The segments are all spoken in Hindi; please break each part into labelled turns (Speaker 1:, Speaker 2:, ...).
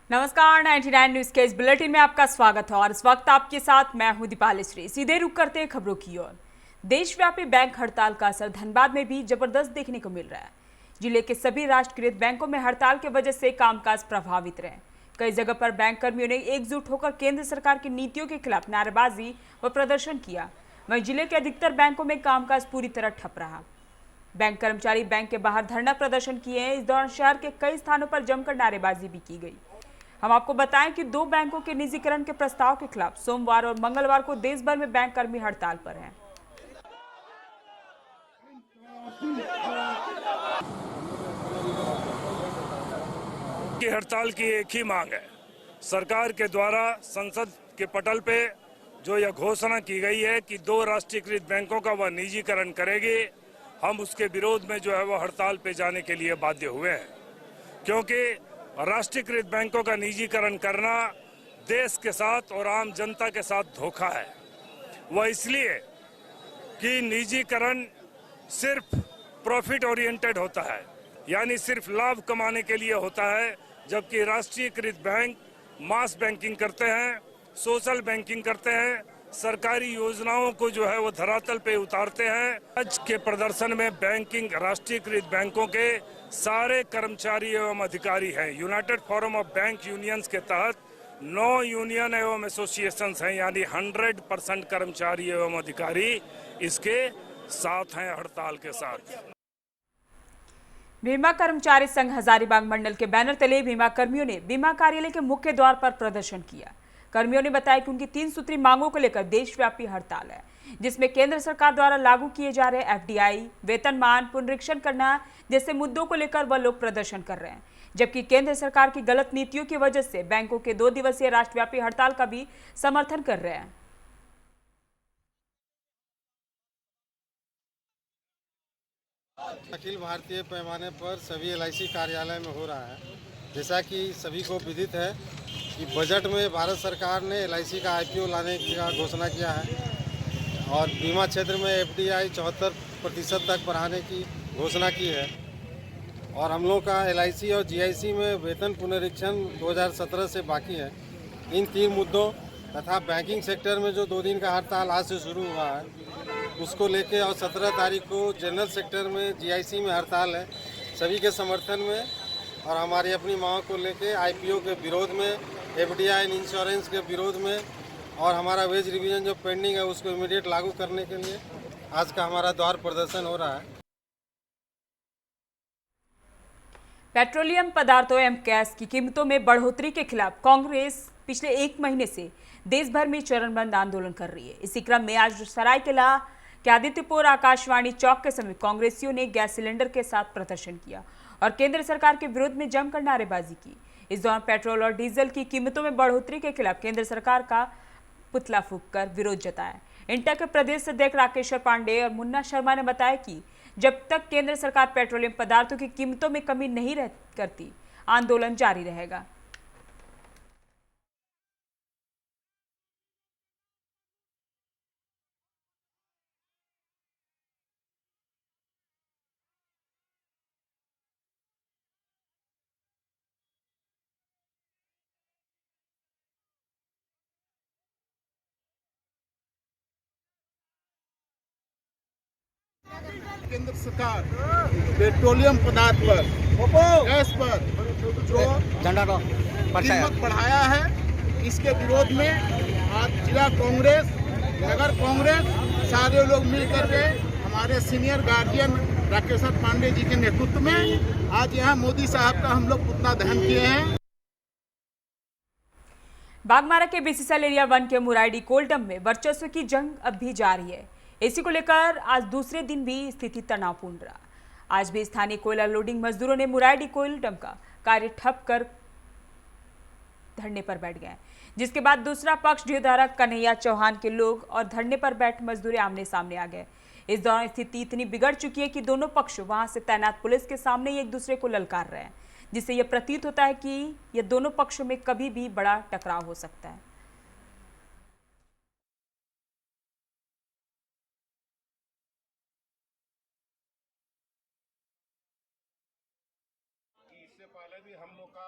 Speaker 1: नमस्कार, 99 न्यूज के इस बुलेटिन में आपका स्वागत है और इस वक्त आपके साथ मैं हूं दीपाली श्री। सीधे रुक करते हैं खबरों की ओर। देशव्यापी बैंक हड़ताल का असर धनबाद में भी जबरदस्त देखने को मिल रहा है। जिले के सभी राष्ट्रीयकृत बैंकों में हड़ताल की वजह से कामकाज प्रभावित रहे। कई जगह पर बैंक कर्मियों ने एकजुट होकर केंद्र सरकार की नीतियों के खिलाफ नारेबाजी व प्रदर्शन किया। वहीं जिले के अधिकतर बैंकों में कामकाज पूरी तरह ठप रहा। बैंक कर्मचारी बैंक के बाहर धरना प्रदर्शन किए हैं। इस दौरान शहर के कई स्थानों पर जमकर नारेबाजी भी की गई। हम आपको बताएं कि दो बैंकों के निजीकरण के प्रस्ताव के खिलाफ सोमवार और मंगलवार को देश भर में बैंक कर्मी हड़ताल पर हैं।
Speaker 2: की हड़ताल की एक ही मांग है। सरकार के द्वारा संसद के पटल पे जो यह घोषणा की गई है कि दो राष्ट्रीयकृत बैंकों का वह निजीकरण करेगी, हम उसके विरोध में जो है वह हड़ताल पे जाने के लिए बाध्य हुए हैं, क्योंकि राष्ट्रीयकृत बैंकों का निजीकरण करना देश के साथ और आम जनता के साथ धोखा है। वह इसलिए कि निजीकरण सिर्फ प्रॉफिट ओरिएंटेड होता है, यानी सिर्फ लाभ कमाने के लिए होता है, जबकि राष्ट्रीयकृत बैंक मास बैंकिंग करते हैं, सोशल बैंकिंग करते हैं, सरकारी योजनाओं को जो है वो धरातल पे उतारते हैं। आज के प्रदर्शन में बैंकिंग राष्ट्रीयकृत बैंकों के सारे कर्मचारी एवं अधिकारी हैं। United forum of bank unions के तहत 9 यूनियन एवं एसोसिएशंस हैं, यानी 100% कर्मचारी एवं अधिकारी इसके साथ हैं, हड़ताल के साथ।
Speaker 1: बीमा कर्मचारी संघ हजारीबाग मंडल के बैनर तले बीमा कर्मियों ने बीमा कार्यालय के मुख्य द्वार पर प्रदर्शन किया। कर्मियों ने बताया कि उनकी 3 सूत्री मांगों को लेकर देशव्यापी हड़ताल है, जिसमें केंद्र सरकार द्वारा लागू किए जा रहे एफडीआई, वेतनमान पुनरीक्षण करना जैसे मुद्दों को लेकर वह लोग प्रदर्शन कर रहे हैं। जबकि केंद्र सरकार की गलत नीतियों की वजह से बैंकों के 2 दिवसीय राष्ट्रव्यापी हड़ताल का भी समर्थन कर रहे हैं।
Speaker 3: अखिल भारतीय पैमाने पर सभी एलआईसी कार्यालय में हो रहा है। जैसा कि सभी को विदित है कि बजट में भारत सरकार ने एलआईसी का आईपीओ लाने का घोषणा किया है और बीमा क्षेत्र में एफडीआई 74% तक बढ़ाने की घोषणा की है। और हम लोग का एलआईसी और जीआईसी में वेतन पुनरीक्षण 2017 से बाकी है। इन 3 मुद्दों तथा बैंकिंग सेक्टर में जो 2 दिन का हड़ताल आज से शुरू हुआ है, उसको लेके और 17 तारीख को जनरल सेक्टर में जीआईसी में हड़ताल है, सभी के समर्थन में और हमारी अपनी मांग को लेके आईपीओ के विरोध में, एफडीआई इंश्योरेंस के विरोध में और हमारा वेज रिवीजन जो पेंडिंग है उसको इमीडिएट लागू करने के लिए आज का हमारा द्वार प्रदर्शन हो रहा है।
Speaker 1: पेट्रोलियम पदार्थों एवं गैस की कीमतों में बढ़ोतरी के खिलाफ कांग्रेस पिछले 1 महीने से देश भर में चरणबद्ध आंदोलन कर रही है। इसी क्रम में आज सरायकेला के आदित्यपुर आकाशवाणी चौक के समीप कांग्रेसियों ने गैस सिलेंडर के साथ प्रदर्शन किया और केंद्र सरकार के विरोध में जमकर नारेबाजी की। इस दौरान पेट्रोल और डीजल की कीमतों में बढ़ोतरी के खिलाफ केंद्र सरकार का पुतला फूंककर विरोध जताया। इंटा के प्रदेश अध्यक्ष राकेश्वर पांडे और मुन्ना शर्मा ने बताया कि जब तक केंद्र सरकार पेट्रोलियम पदार्थों की कीमतों में कमी नहीं करती, आंदोलन जारी रहेगा।
Speaker 4: केंद्र सरकार पेट्रोलियम पदार्थ पर, गैस पर जो कीमत बढ़ाया है, इसके विरोध में आज जिला कांग्रेस, नगर कांग्रेस सारे लोग मिलकर के हमारे सीनियर गार्जियन राकेश्वर पांडे जी के नेतृत्व में आज यहाँ मोदी साहब का हम लोग पुतला दहन किए हैं।
Speaker 1: बागमारा के बीसीसीएल एरिया 1 के मुराइडी कोल्डम में वर्चस्व की जंग अब भी जारी है। इसी को लेकर आज दूसरे दिन भी स्थिति तनावपूर्ण रहा। आज भी स्थानीय कोयला लोडिंग मजदूरों ने मुराइडी कोल्डम का कार्य ठप कर धरने पर बैठ गए, जिसके बाद दूसरा पक्ष ढेधारक कन्हैया चौहान के लोग और धरने पर बैठ मजदूर आमने सामने आ गए। इस दौरान स्थिति इतनी बिगड़ चुकी है कि दोनों पक्ष वहां से तैनात पुलिस के सामने ही एक दूसरे को ललकार रहे हैं, जिससे यह प्रतीत होता है कि यह दोनों पक्षों में कभी भी बड़ा टकराव हो सकता है।
Speaker 4: इससे पहले भी हम लोग का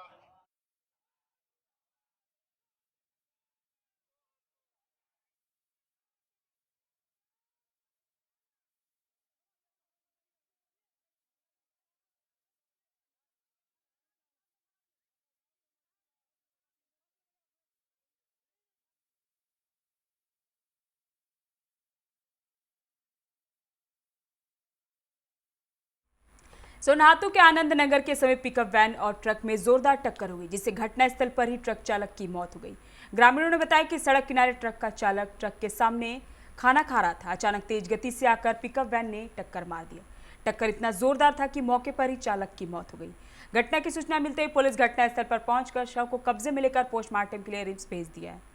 Speaker 1: सोनाहातू के आनंद नगर के समीप पिकअप वैन और ट्रक में जोरदार टक्कर हो गई, जिससे घटनास्थल पर ही ट्रक चालक की मौत हो गई। ग्रामीणों ने बताया कि सड़क किनारे ट्रक का चालक ट्रक के सामने खाना खा रहा था। अचानक तेज गति से आकर पिकअप वैन ने टक्कर मार दिया। टक्कर इतना जोरदार था कि मौके पर ही चालक की मौत हो गई। घटना की सूचना मिलते ही पुलिस घटनास्थल पर पहुंचकर शव को कब्जे में लेकर पोस्टमार्टम के लिए रिम्स भेज दिया है।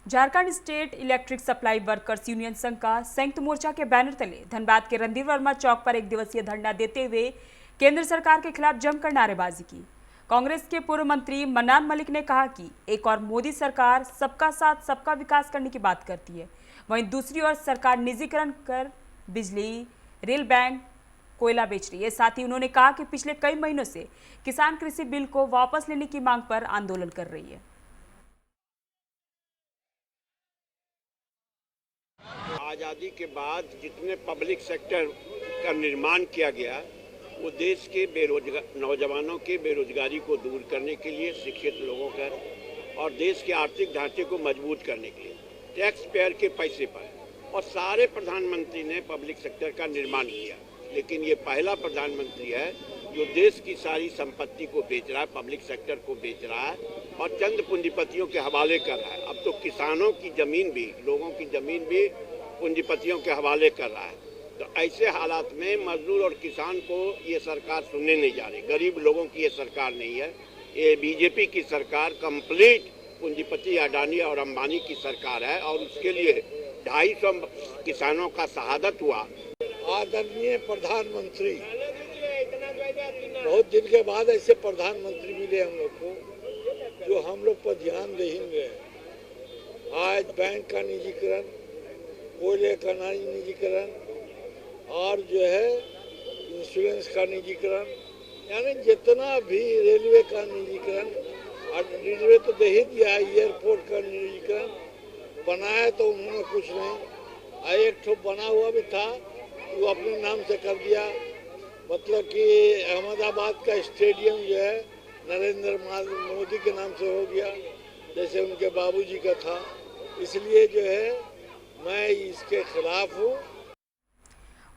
Speaker 1: Jharkhand state electric supply workers union संघ का संयुक्त मोर्चा के बैनर तले धनबाद के रणधीर वर्मा चौक पर एक दिवसीय धरना देते हुए केंद्र सरकार के खिलाफ जमकर नारेबाजी की। कांग्रेस के पूर्व मंत्री मन्नान मलिक ने कहा कि एक और मोदी सरकार सबका साथ सबका विकास करने की बात करती है, वहीं दूसरी ओर सरकार निजीकरण कर बिजली, रेल, बैंक, कोयला बेच रही है। साथ ही उन्होंने कहा कि पिछले कई महीनों से किसान कृषि बिल को वापस लेने की मांग पर आंदोलन कर रही है।
Speaker 5: आज़ादी के बाद जितने पब्लिक सेक्टर का निर्माण किया गया वो देश के नौजवानों के बेरोजगारी को दूर करने के लिए, शिक्षित लोगों का और देश के आर्थिक ढांचे को मजबूत करने के लिए टैक्स पेयर के पैसे पर। और सारे प्रधानमंत्री ने पब्लिक सेक्टर का निर्माण किया, लेकिन ये पहला प्रधानमंत्री है जो देश की सारी संपत्ति को बेच रहा है, पब्लिक सेक्टर को बेच रहा है और चंद पूंजीपतियों के हवाले कर रहा है। अब तो किसानों की जमीन भी, लोगों की जमीन भी पूंजीपतियों के हवाले कर रहा है। तो ऐसे हालात में मजदूर और किसान को ये सरकार सुनने नहीं जा रही। गरीब लोगों की ये सरकार नहीं है, ये बीजेपी की सरकार कंप्लीट पूंजीपति अडानी और अंबानी की सरकार है और उसके लिए 250 किसानों का शहादत हुआ।
Speaker 6: आदरणीय प्रधानमंत्री, बहुत दिन के बाद ऐसे प्रधानमंत्री मिले हम लोग को जो हम लोग पर ध्यान देंगे। आज बैंक का निजीकरण, कोयले का निजीकरण और जो है इंश्योरेंस का निजीकरण, यानी जितना भी रेलवे का निजीकरण, और रेलवे तो दे ही दिया, एयरपोर्ट का निजीकरण बनाया तो उन्होंने कुछ नहीं। एक ठो बना हुआ भी था वो अपने नाम से कर दिया, मतलब कि अहमदाबाद का स्टेडियम जो है नरेंद्र मोदी के नाम से हो गया, जैसे उनके बाबूजी का था। इसलिए जो है मैं इसके खिलाफ हूँ।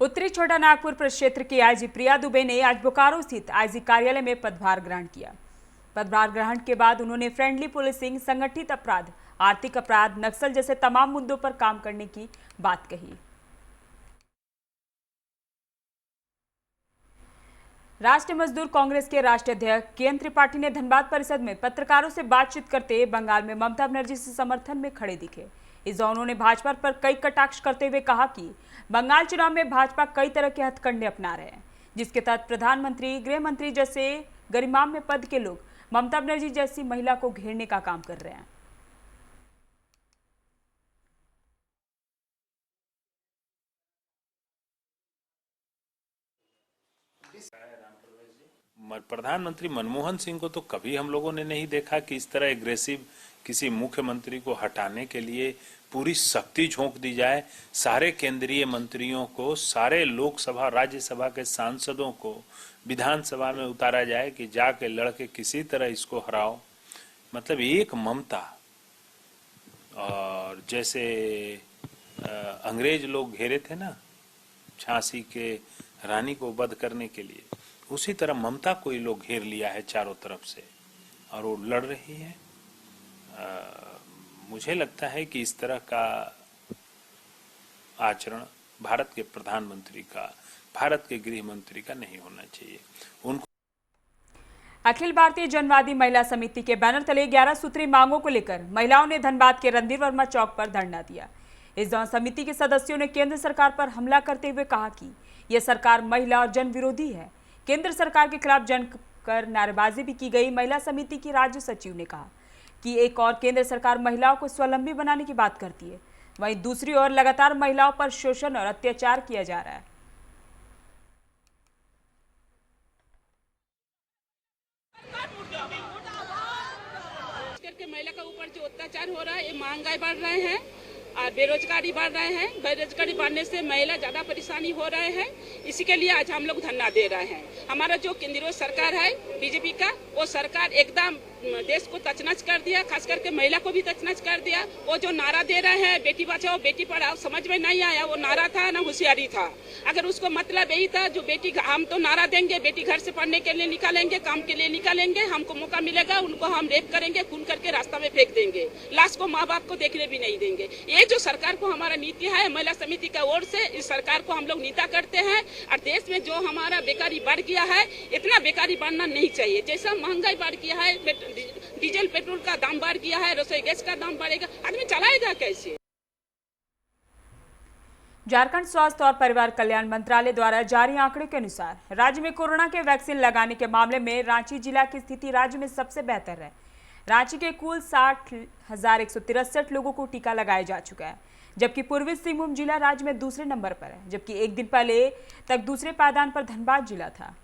Speaker 1: उत्तरी छोटा नागपुर प्रक्षेत्र के आईजी प्रिया दुबे ने आज बोकारो स्थित आईजी कार्यालय में पदभार ग्रहण किया। पदभार ग्रहण के बाद उन्होंने फ्रेंडली पुलिसिंग, संगठित अपराध, आर्थिक अपराध, नक्सल जैसे तमाम मुद्दों पर काम करने की बात कही। राष्ट्रीय मजदूर कांग्रेस के राष्ट्रीय अध्यक्ष के.एन. त्रिपाठी ने धनबाद परिषद में पत्रकारों से बातचीत करते बंगाल में ममता बनर्जी से समर्थन में खड़े दिखे। इस दौरान उन्होंने भाजपा पर कई कटाक्ष करते हुए कहा कि बंगाल चुनाव में भाजपा कई तरह के हथकंडे अपना रहे हैं, जिसके तहत प्रधानमंत्री, गृह मंत्री जैसे गरिमामय पद के लोग ममता बनर्जी जैसी महिला को घेरने का काम कर रहे हैं।
Speaker 7: प्रधानमंत्री मनमोहन सिंह को तो कभी हम लोगों ने नहीं देखा कि इस तरह एग्रेसिव किसी मुख्यमंत्री को हटाने के लिए पूरी शक्ति झोंक दी जाए। सारे केंद्रीय मंत्रियों को, सारे लोकसभा राज्यसभा के सांसदों को विधानसभा में उतारा जाए कि जाके लड़के किसी तरह इसको हराओ। मतलब एक ममता, और जैसे अंग्रेज लोग घेरे थे ना झांसी के रानी को वध करने के लिए, उसी तरह ममता को ये लोग घेर लिया है चारों तरफ से और वो लड़ रही है। मुझे लगता है कि इस तरह का आचरण भारत के प्रधानमंत्री का, भारत के गृह मंत्री का नहीं होना चाहिए। उनको
Speaker 1: अखिल भारतीय जनवादी महिला समिति के बैनर तले 11 सूत्री मांगों को लेकर महिलाओं ने धनबाद के रणधीर वर्मा चौक पर धरना दिया। इस दौरान समिति के सदस्यों ने केंद्र सरकार पर हमला करते हुए कहा कि यह सरकार महिला और जन विरोधी है। केंद्र सरकार के खिलाफ जमकर नारेबाजी भी की गई। महिला समिति की राज्य सचिव ने कहा कि एक और केंद्र सरकार महिलाओं को स्वावलंबी बनाने की बात करती है, वहीं दूसरी ओर लगातार महिलाओं पर शोषण और अत्याचार किया जा रहा है।
Speaker 8: महिला के ऊपर जो अत्याचार हो रहा है, ये महंगाई बढ़ रहे हैं और बेरोजगारी बढ़ रहे हैं। बेरोजगारी बढ़ने से महिला ज़्यादा परेशानी हो रहे हैं। इसी के लिए आज हम लोग धरना दे रहे हैं। हमारा जो केंद्रीय सरकार है बीजेपी का, वो सरकार एकदम देश को तचनच कर दिया, खास करके महिला को भी तचनच कर दिया। वो जो नारा दे रहे हैं बेटी बचाओ बेटी पढ़ाओ, समझ में नहीं आया। वो नारा था ना होशियारी था। अगर उसको मतलब यही था जो बेटी, हम तो नारा देंगे बेटी घर से पढ़ने के लिए निकालेंगे, काम के लिए निकालेंगे, हमको मौका मिलेगा उनको हम रेप करेंगे, खून करके रास्ता में फेंक देंगे, लाश को माँ बाप को देखने भी नहीं देंगे। ये जो सरकार को हमारा नीति है महिला समिति का ओर से, इस सरकार को हम लोग नीता करते हैं। और देश में जो हमारा बेकारी बढ़ गया है, इतना बेकारी बढ़ना नहीं चाहिए। जैसा महंगाई बढ़ गया है, डीजल पेट्रोल का दाम बढ़ गया है, रसोई गैस का दाम बढ़ेगा, आदमी चलाएगा कैसे?
Speaker 1: झारखंड स्वास्थ्य और परिवार कल्याण मंत्रालय द्वारा जारी आंकड़े के अनुसार राज्य में कोरोना के वैक्सीन लगाने के मामले में रांची जिला की स्थिति राज्य में सबसे बेहतर है। रांची के कुल 60,163 लोगों को टीका लगाया जा चुका है, जबकि पूर्वी सिंहभूम जिला राज्य में दूसरे नंबर पर है, जबकि एक दिन पहले तक दूसरे पायदान पर धनबाद जिला था।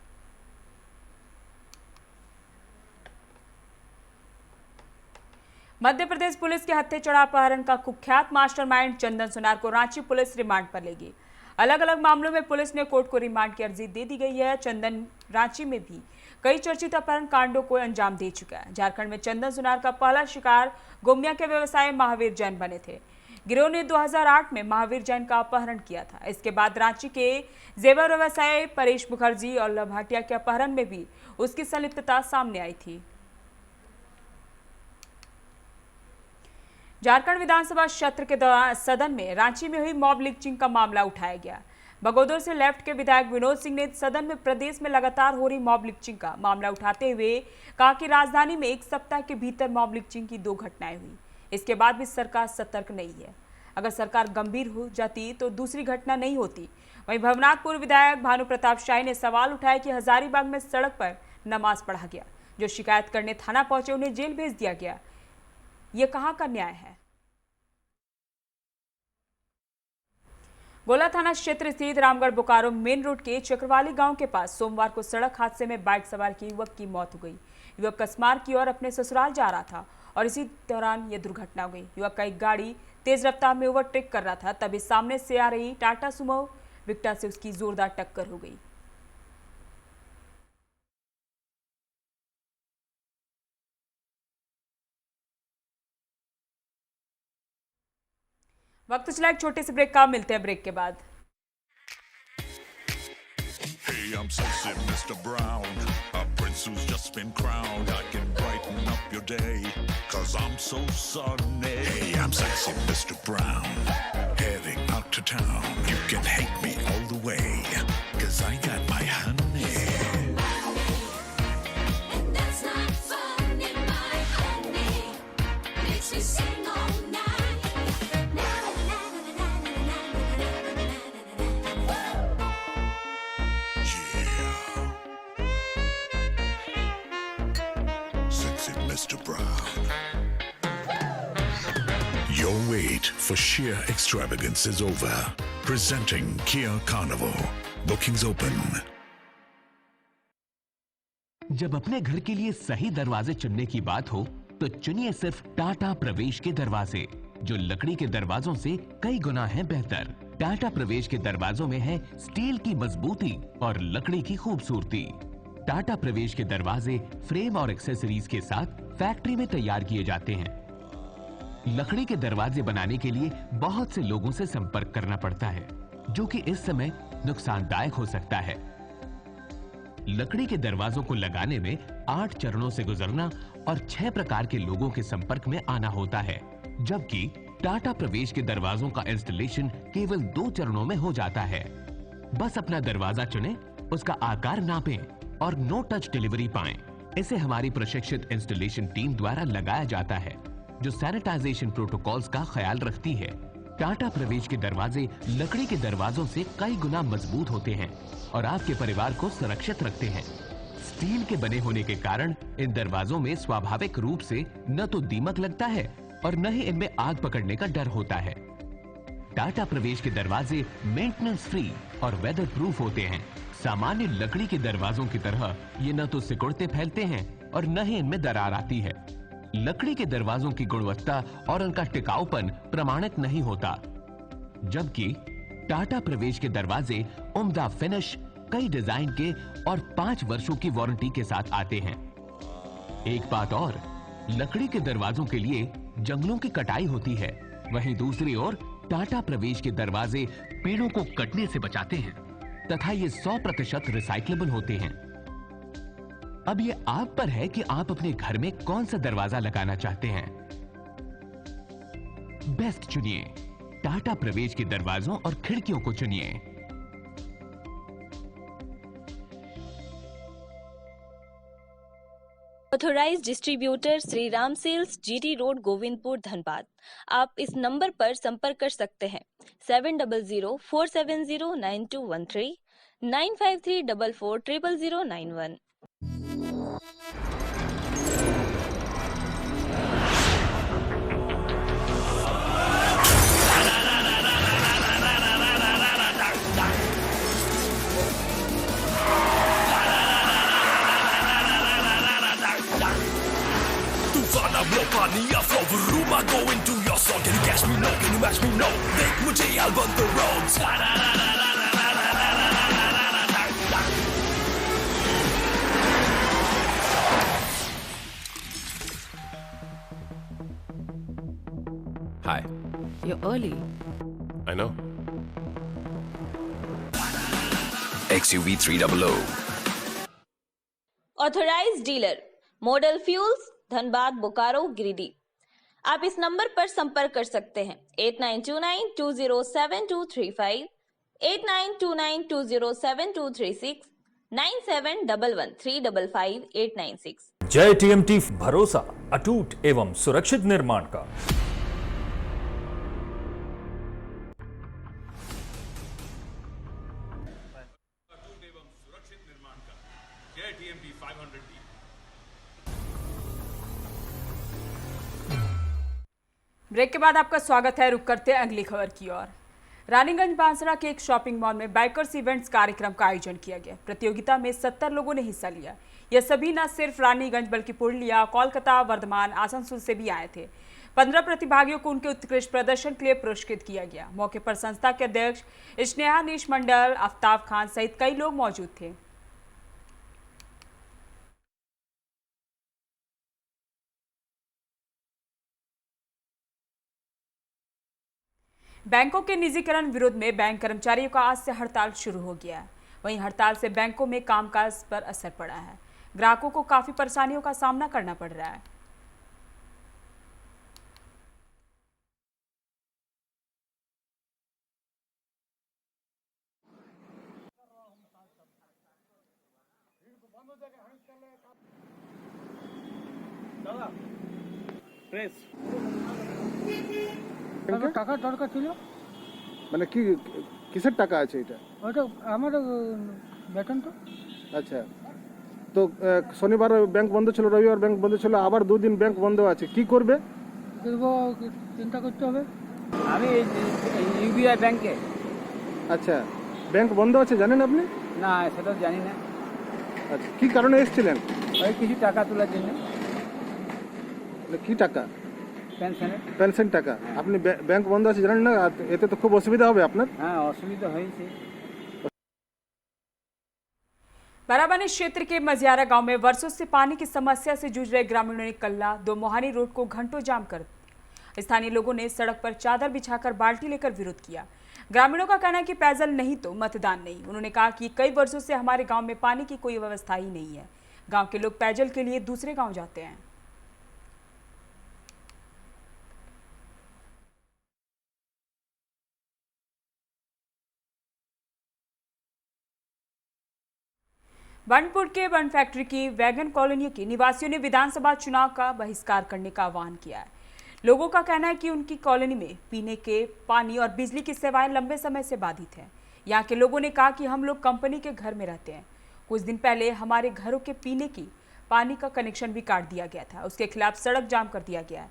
Speaker 1: मध्य प्रदेश पुलिस के हत्थे चढ़ा अपहरण का कुख्यात मास्टरमाइंड चंदन सुनार को रांची पुलिस रिमांड पर लेगी। अलग अलग मामलों में पुलिस ने कोर्ट को रिमांड की अर्जी दे दी गई है। चंदन रांची में भी कई चर्चित अपहरण कांडों को अंजाम दे चुका है। झारखंड में चंदन सुनार का पहला शिकार गोमिया के व्यवसायी महावीर जैन बने थे। गिरोह ने 2008 में महावीर जैन का अपहरण किया था। इसके बाद रांची के जेवर व्यवसायी परेश मुखर्जी और लभाटिया के अपहरण में भी उसकी संलिप्तता सामने आई थी। झारखंड विधानसभा सत्र के दौरान सदन में रांची में हुई मॉब लिंचिंग का मामला उठाया गया। बगोदर से लेफ्ट के विधायक विनोद सिंह ने सदन में प्रदेश में लगातार हो रही मॉब लिंचिंग का मामला उठाते हुए कहा कि राजधानी में एक सप्ताह के भीतर मॉब लिंचिंग की 2 घटनाएं हुई। इसके बाद भी सरकार सतर्क नहीं है। अगर सरकार गंभीर हो जाती तो दूसरी घटना नहीं होती। वहीं भवनाथपुर विधायक भानु प्रताप शाही ने सवाल उठाया कि हजारीबाग में सड़क पर नमाज पढ़ा गया, जो शिकायत करने थाना पहुंचे उन्हें जेल भेज दिया गया। ये कहां का न्याय है? गोला थाना क्षेत्र स्थित रामगढ़ बोकारो मेन रोड के चक्रवाली गांव के पास सोमवार को सड़क हादसे में बाइक सवार की युवक की मौत हो गई। युवक कसमार की ओर अपने ससुराल जा रहा था और इसी दौरान यह दुर्घटना हो गई। युवक का एक गाड़ी तेज रफ्तार में ओवरटेक कर रहा था, तभी सामने से आ रही टाटा सुमो विक्टा से उसकी जोरदार टक्कर हो गई। वक्त चला एक छोटे से ब्रेक का, मिलते हैं ब्रेक के बाद।
Speaker 9: Hey, I'm sexy Mr. Brown, a prince who's just been crowned. I can brighten up your day, 'cause I'm so sunny. Hey, I'm sexy Mr. Brown, heading out to town. You can hate me all the way, 'cause I got my honey. And that's not funny, my honey makes me sing all night. Mr. Brown. Your wait for sheer extravagance is over. Presenting Kia Carnival. Bookings open.
Speaker 10: जब अपने घर के लिए सही दरवाजे चुनने की बात हो तो चुनिए सिर्फ टाटा प्रवेश के दरवाजे, जो लकड़ी के दरवाजों से कई गुना है बेहतर। टाटा प्रवेश के दरवाजों में है स्टील की मजबूती और लकड़ी की खूबसूरती। टाटा प्रवेश के दरवाजे फ्रेम और एक्सेसरीज के साथ फैक्ट्री में तैयार किए जाते हैं। लकड़ी के दरवाजे बनाने के लिए बहुत से लोगों से संपर्क करना पड़ता है, जो कि इस समय नुकसानदायक हो सकता है। लकड़ी के दरवाजों को लगाने में 8 चरणों से गुजरना और 6 प्रकार के लोगों के संपर्क में आना होता है, जबकि टाटा प्रवेश के दरवाजों का इंस्टॉलेशन केवल 2 चरणों में हो जाता है। बस अपना दरवाजा चुनें, उसका आकार नापें और नो टच डिलीवरी पाएं। इसे हमारी प्रशिक्षित इंस्टॉलेशन टीम द्वारा लगाया जाता है, जो सैनिटाइजेशन प्रोटोकॉल्स का ख्याल रखती है। टाटा प्रवेश के दरवाजे लकड़ी के दरवाजों से कई गुना मजबूत होते हैं और आपके परिवार को सुरक्षित रखते हैं। स्टील के बने होने के कारण इन दरवाजों में स्वाभाविक रूप से न तो दीमक लगता है और न ही इनमें आग पकड़ने का डर होता है। टाटा प्रवेश के दरवाजे मेंटेनेंस फ्री और वेदर प्रूफ होते हैं। सामान्य लकड़ी के दरवाजों की तरह ये न तो सिकुड़ते फैलते हैं और न ही इनमें दरार आती है। लकड़ी के दरवाजों की गुणवत्ता और उनका टिकाऊपन प्रमाणित नहीं होता, जबकि टाटा प्रवेश के दरवाजे उम्दा फिनिश, कई डिजाइन के और 5 वर्षों की वारंटी के साथ आते हैं। एक बात और, लकड़ी के दरवाजों के लिए जंगलों की कटाई होती है, वहीं दूसरी ओर टाटा प्रवेश के दरवाजे पेड़ों को कटने से बचाते हैं तथा ये 100% रिसाइक्लेबल होते हैं। अब ये आप पर है कि आप अपने घर में कौन सा दरवाजा लगाना चाहते हैं। बेस्ट चुनिए, टाटा प्रवेश के दरवाजों और खिड़कियों को चुनिए।
Speaker 11: Authorised distributor Shri Ram sales, GT road, Govindpur, Dhanbad. आप इस नंबर पर संपर्क कर सकते हैं 7004709213 9534400091।
Speaker 12: Go into your song, can you catch me? No, can you match me? No, देख मुझे I'll run the roads.
Speaker 13: Hi.
Speaker 14: You're early.
Speaker 13: I know.
Speaker 12: XUV 300.
Speaker 11: Authorised dealer, model fuels, Dhanbad, Bokaro, Giridih. आप इस नंबर पर संपर्क कर सकते हैं 8929207235, 8929207236, 9711355896।
Speaker 15: जय टीएमटी, भरोसा अटूट एवं सुरक्षित निर्माण का।
Speaker 1: ब्रेक के बाद आपका स्वागत है। रुक करते हैं अगली खबर की ओर। रानीगंज बांसड़ा के एक शॉपिंग मॉल में बाइकर्स इवेंट्स कार्यक्रम का आयोजन किया गया। प्रतियोगिता में 70 लोगों ने हिस्सा लिया। यह सभी न सिर्फ रानीगंज बल्कि पूर्णिया, कोलकाता, वर्धमान, आसनसोल से भी आए थे। 15 प्रतिभागियों को उनके उत्कृष्ट प्रदर्शन के लिए पुरस्कृत किया गया। मौके पर संस्था के अध्यक्ष स्नेहा नीश मंडल, आफ्ताब खान सहित कई लोग मौजूद थे। बैंकों के निजीकरण विरोध में बैंक कर्मचारियों का आज से हड़ताल शुरू हो गया है। वहीं हड़ताल से बैंकों में कामकाज पर असर पड़ा है। ग्राहकों को काफी परेशानियों का सामना करना पड़ रहा है।
Speaker 16: টাকা দরকার ছিল।
Speaker 4: মানে কি কিসের টাকা আছে এটা?
Speaker 16: ওটা আমার বেতন তো।
Speaker 4: আচ্ছা, তো শনিবার ব্যাংক বন্ধ ছিল, রবিবার ব্যাংক বন্ধ ছিল, আবার 2 দিন ব্যাংক বন্ধ আছে, কি করবে?
Speaker 16: দেখবো, চিন্তা করতে হবে। আমি ইউবিআই ব্যাংকে।
Speaker 4: আচ্ছা, ব্যাংক বন্ধ আছে জানেন আপনি?
Speaker 16: না, সেটা জানি না।
Speaker 4: আচ্ছা, কি কারণে এসেছিলেন?
Speaker 16: ওই কিছু টাকা তোলার জন্য।
Speaker 4: কি টাকা?
Speaker 16: পেনশন
Speaker 4: টাকা। আপনি ব্যাংক বন্ধ আছে জানেন না, এতে তো খুব অসুবিধা হবে আপনার।
Speaker 16: হ্যাঁ, অসুবিধা হয়েছে।
Speaker 1: बाराबानी क्षेत्र के मजियारा गांव में वर्षों से पानी की समस्या से जूझ रहे ग्रामीणों ने कल्ला दो मोहानी रोड को घंटों जाम कर दिया। स्थानीय लोगों ने सड़क पर चादर बिछाकर बाल्टी लेकर विरोध किया। ग्रामीणों का कहना है कि पेयजल नहीं तो मतदान नहीं। उन्होंने कहा कि कई वर्षों से हमारे गांव में पानी की कोई व्यवस्था ही नहीं है। गांव के लोग पेयजल के लिए दूसरे गांव जाते हैं। बनपुर के वन फैक्ट्री की वैगन कॉलोनी के निवासियों ने विधानसभा चुनाव का बहिष्कार करने का आह्वान किया है। लोगों का कहना है कि उनकी कॉलोनी में पीने के पानी और बिजली की सेवाएं लंबे समय से बाधित हैं। यहाँ के लोगों ने कहा कि हम लोग कंपनी के घर में रहते हैं। कुछ दिन पहले हमारे घरों के पीने की पानी का कनेक्शन भी काट दिया गया था। उसके खिलाफ सड़क जाम कर दिया गया है।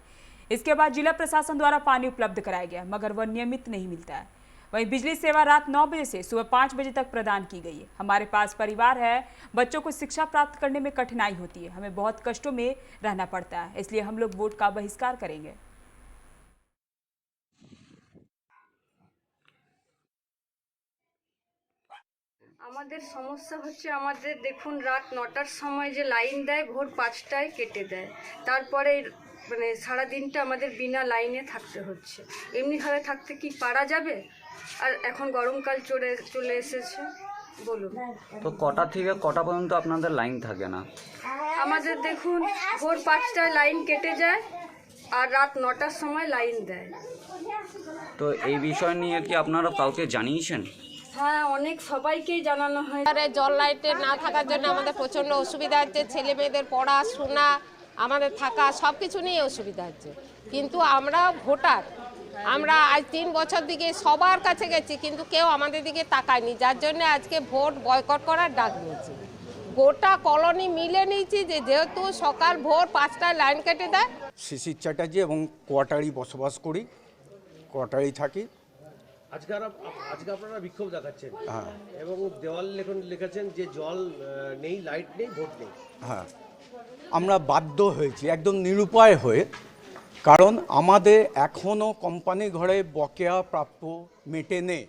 Speaker 1: इसके बाद जिला प्रशासन द्वारा पानी उपलब्ध कराया गया, मगर वह नियमित नहीं मिलता है। वहीं बिजली सेवा रात 9 बजे से सुबह 5 बजे तक प्रदान की गई है। हमारे पास परिवार है, बच्चों को शिक्षा प्राप्त करने में कठिनाई होती है, हमें बहुत कष्टों में रहना पड़ता है, इसलिए हम लोग वोट का बहिष्कार करेंगे।
Speaker 14: আমাদের সমস্যা হচ্ছে, আমাদের দেখুন রাত 9টার সময় যে লাইন দেয় ভোর 5টায় কেটে দেয়, তারপরে মানে সারা দিনটা আমাদের বিনা লাইনে থাকতে হচ্ছে। এমনিভাবে থাকতে কি পারা যাবে? আর এখন গরমকাল চলে এসেছে, বলুন
Speaker 17: তো কটা থেকে কটা পর্যন্ত আপনাদের লাইন থাকে না?
Speaker 14: আমাদের দেখুন ভোর 5টায় লাইন কেটে যায় আর রাত 9টার সময় লাইন দেয়।
Speaker 17: তো এই বিষয় নিয়ে কি আপনারা কাউকে জানিয়েছেন?
Speaker 14: হ্যাঁ, অনেক সবাইকেই জানানো হয়।
Speaker 18: জল লাইটে না থাকার জন্য আমাদের প্রচণ্ড অসুবিধা হচ্ছে, ছেলে মেয়েদের পড়াশোনা, আমাদের থাকা সব কিছু নিয়ে অসুবিধা হচ্ছে। কিন্তু আমরা ভোটার, আমরা আজ 3 বছর দিকে সবার কাছে গেছি, কিন্তু কেউ আমাদের দিকে তাকায়নি, যার জন্য আজকে ভোট বয়কট করার ডাক নিয়েছি। গোটা কলোনি মিলে নিয়েছি যে যেহেতু সকাল ভোর 5টায় লাইন কেটে দেয়।
Speaker 19: শিশির চ্যাটার্জি এবং কোয়ার্টারি বসবাস করি, কোয়ার্টারি থাকি।
Speaker 20: আজকে আপনারা বিক্ষোভ দেখাচ্ছেন এবং দেওয়াল লিখেছেন যে জল নেই, লাইট নেই, ভোট নেই।
Speaker 19: হ্যাঁ, আমরা বাধ্য হয়েছি একদম নিরুপায় হয়ে, কারণ আমাদের এখনও কোম্পানি ঘরে বকেয়া প্রাপ্য মেটেনি।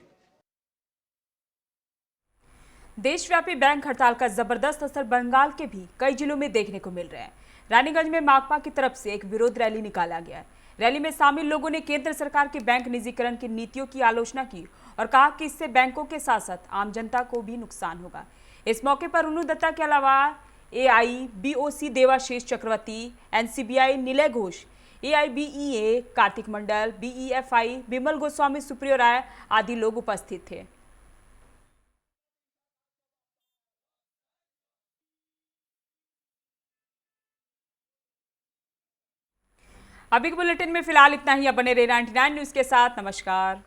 Speaker 1: देशव्यापी बैंक हड़ताल का जबरदस्त असर बंगाल के भी कई जिलों में देखने को मिल रहा है। रानीगंज में माकपा की तरफ से एक विरोध रैली निकाला गया है। रैली में शामिल लोगों ने केंद्र सरकार के बैंक निजीकरण की नीतियों की आलोचना की और कहा कि इससे बैंकों के साथ साथ आम जनता को भी नुकसान होगा। इस मौके पर उन्नू दत्ता के अलावा AIBOC देवाशीष चक्रवर्ती, NCBI निलय घोष, AIBEA कार्तिक मंडल, BEFI बिमल गोस्वामी, सुप्रियो राय आदि लोग उपस्थित थे। अभी के बुलेटिन में फिलहाल इतना ही। अब बने रहे 99 न्यूज के साथ। नमस्कार।